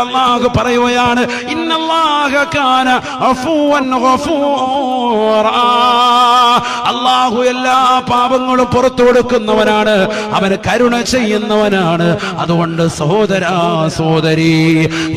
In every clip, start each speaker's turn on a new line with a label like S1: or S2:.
S1: അല്ലാഹു പറയുകയാണ് ഇന്നല്ലാഹ കാന അഫൂവൻ ഗഫൂറാ. അല്ലാഹു എല്ലാ പാപങ്ങളും പുറത്തു കൊടുക്കുന്നവനാണ്, അവന് കരുണ ചെയ്യുന്നവനാണ്. അതുകൊണ്ട് സഹോദരാ സഹോദരി,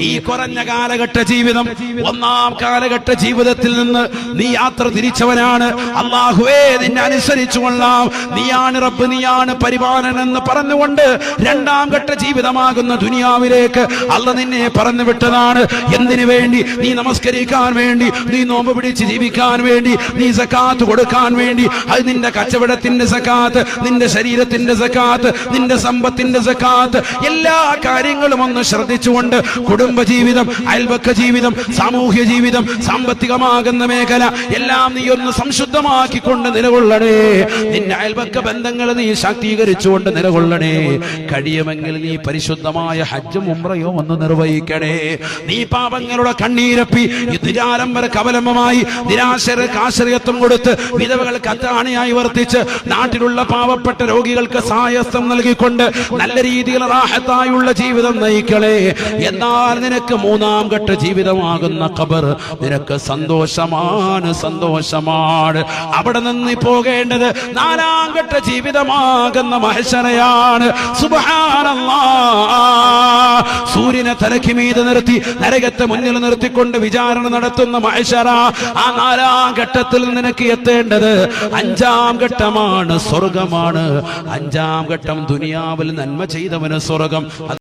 S1: ഈ കുറഞ്ഞ കാലഘട്ട ജീവിതം, ഒന്നാം കാലഘട്ട ജീവിതത്തിൽ നിന്ന് നീ യാത്ര തിരിച്ചവനാണ്. അല്ലാഹുവേ നിന്നെ അനുസരിച്ചു കൊള്ളാം, നീയാണ് റബ്ബ്, നീയാണ് പരിപാലനൻ എന്ന് പറഞ്ഞുകൊണ്ട് രണ്ടാം ഘട്ട ജീവിതമാകുന്ന ദുനിയാവിലേക്ക് അല്ലാഹു നിന്നെ പറഞ്ഞു വിട്ടതാണ്. എന്തിനു വേണ്ടി? നീ നമസ്കരിക്കാൻ വേണ്ടി, നീ നോമ്പ് പിടിച്ച് ജീവിക്കാൻ വേണ്ടി, നീ സക്കാത്ത് കൊടുക്കാൻ വേണ്ടി. അത് നിന്റെ കച്ചവടത്തിന്റെ സക്കാത്ത്, നിന്റെ ശരീരത്തിന്റെ സക്കാത്ത്, നിന്റെ സമ്പത്തിന്റെ സക്കാത്ത്, എല്ലാ കാര്യങ്ങളും ഒന്ന് ശ്രദ്ധിച്ചുകൊണ്ട് കുടുംബജീവിതം, അയൽപക്ക ജീവിതം, സാമൂഹ്യ ജീവിതം, സാമ്പത്തികമാകുന്ന മേഖല എല്ലാം നീ ഒന്ന് സംശുദ്ധമാക്കിക്കൊണ്ട് നിലകൊള്ളണേ. നിന്റെ അയൽപക്ക ബന്ധങ്ങൾ നീ ശാക്തീകരിച്ചുകൊണ്ട് നിലകൊള്ളണേ. കഴിയുമെങ്കിൽ നീ പരിശുദ്ധമായ ഹജ്ജും ഉംറയും ഒന്ന് നിർവഹിക്കണേ. നീ പാപങ്ങളുടെ കണ്ണീരപ്പി യുദ്ധാരംഭര കവലമമായി നിരാശർക്ക് ആശ്രയത്വം കൊടുത്ത് വിധവകൾക്ക് അത്താണിയായി വർത്തിച്ച് നാട്ടിലുള്ള പാവപ്പെട്ട രോഗികൾക്ക് സഹായസ്ഥം നൽകിക്കൊണ്ട് നല്ല രീതിയിൽ റാഹത്തായുള്ള ജീവിതം നയിക്കണേ. എന്നാൽ നിനക്ക് മൂന്നാം ഘട്ട ജീവിതമാകുന്ന ഖബർ നിനക്ക് സന്തോഷമാണ്, സന്തോഷമാണ്. അവിടെ നിന്ന് പോകേണ്ടത് നാലാം ഘട്ട ജീവിതമാകുന്ന മഹ്ശറയാണ്. സുബ്ഹാനല്ലാഹ്. സൂര്യനെ തലയ്ക്ക് മീതെ നിർത്തി നരകത്തെ മുന്നിൽ നിർത്തിക്കൊണ്ട് വിചാരണ നടത്തുന്ന മഹ്ശറ. ആ നാലാം ഘട്ടത്തിൽ നിനക്ക് എത്തേണ്ടത് അഞ്ചാം ഘട്ടമാണ്, സ്വർഗമാണ്. അഞ്ചാം ഘട്ടം ദുനിയാവിൽ നന്മ ചെയ്തവന് സ്വർഗം.